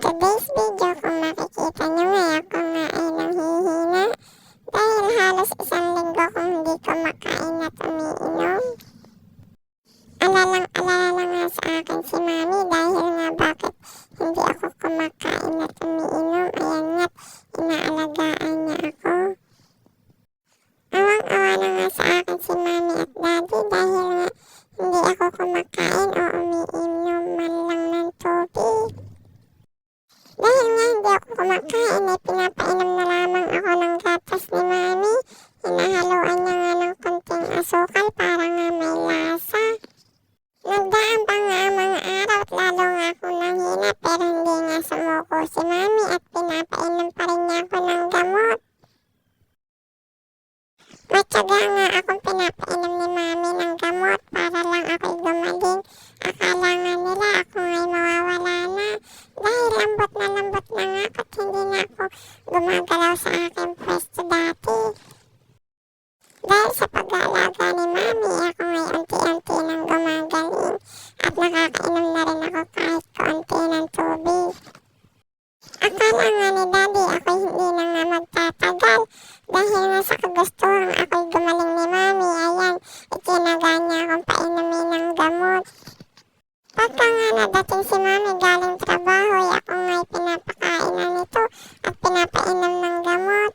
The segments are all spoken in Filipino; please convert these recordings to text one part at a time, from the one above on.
today's video, kung makikita nyo nga, ako nga ay nanghihina dahil halos isang linggo kung hindi kumakain at umiinom. Alalang-alala na nga sa akin si Mami dahil nga bakit hindi ako kumakain at umiinom. Ayan nga't inaalagaan niya ako. Awang-awa na nga sa akin si Mami at Daddy dahil nga hindi ako kumakain o umiinom man lang ng tubig. Dahil nga hindi ako kumakain ay pinapainom na lamang ako ng gatas ni Mami. Hinahaluan niya nga ng konting asukal para nga may lasa. Nagdaan pa nga ang mga araw at lalo nga akong nanghina pero hindi nga sumuko si Mami at pinapainom pa rin niya ako ng gamot. Matyaga nga akong pinapainom ni Mami ng gamot para lang ako'y gumaling. Akala nga nila ako ay mawawala na dahil lambot na nga ako at hindi na ako gumagalaw sa aking pwesto dati. Dahil sa pag-aalaga ni Mami, ako ngay unti-unti nang gumagaling at nakakainom na rin ako kahit konti ng tubig. Akala nga ni Daddy ako'y hindi na nga magtatagal dahil nga sa kagustuhan ako'y gumaling ni Mami. Ayan, itinaga niya akong painumin ng gamot. Pagka nga nadating si Mami galing trabaho, ako nga'y pinapakain na nito at pinapainom ng gamot.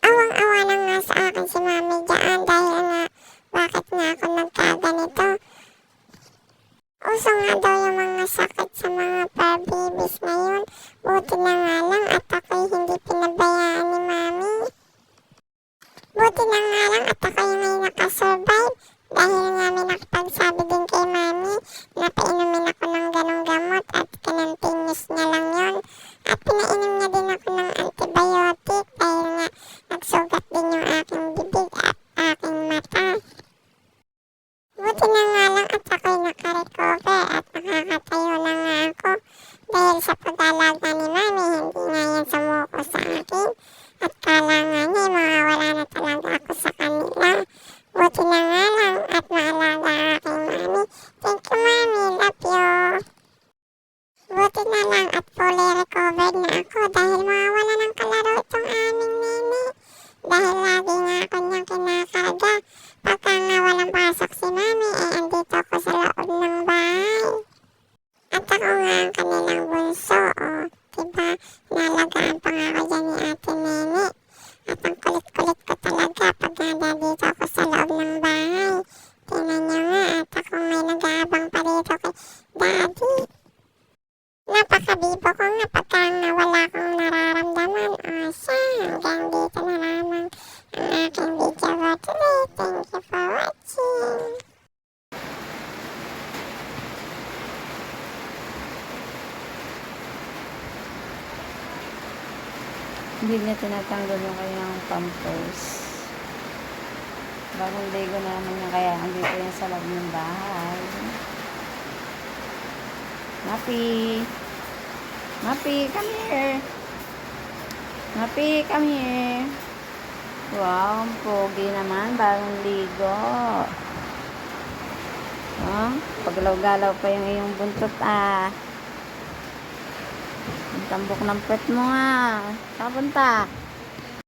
Awang-awa na nga sa akin si Mami dyan dahil nga bakit nga ako nagkaganito. Uso nga daw yung mga sakit sa mga fur babies ngayon. Buti na nga lang at ako'y hindi pinabayaan ni Mami. Buti na nga lang at ako'y may nakasurvive dahil nga may nakapagsabi din kay Mami na painumin ako ng ganong gamot at kinontinuous niya lang yun. At pinainom niya din ako ng antibiotic dahil nga nagsugat din yung aking bibig at aking mata. Buti na nga lang at ako'y nakarecover at nakakatayo na nga ako dahil sa pag-alaga ni Mami hindi nga yan sumuko sa akin at kala nga niya mawawala na talaga ako sa kanila. Buti na nga lang at maalaga aking Mami. Thank you Mami, love you. Buti na lang at fully recovered na ako dahil mawawala ng kalaro itong aming nini. Dahil lagi nga ako niyang kinakarga. Pagka nga walang pasok si Mami ay andito ako sa loob ng bahay. At ako nga ang kanilang bunso. Diba, nalagaan pa nga ako dyan ni Ate Nene. At ang kulit-kulit ko talaga pag nandito ako sa loob ng bahay. Tingnan niyo nga at ako may nag-aabang pa dito kay Daddy. Napakabibo ko nga pagka nga wala akong nararamdaman. O siya, hanggang dito na lamang ang aking video for today. Thank you for watching. Hindi niya tinatanggal yung kanyang pampers. Bagong ligo na naman niya kaya andito yan sa loob ng bahay. Mapi! Mapi, come here! Mapi, come here! Wow, ang pogi naman. Bagong ligo. Pagalaw-galaw pa yung iyong buntot ah. Ang tambok ng pet mo ah. Saan punta?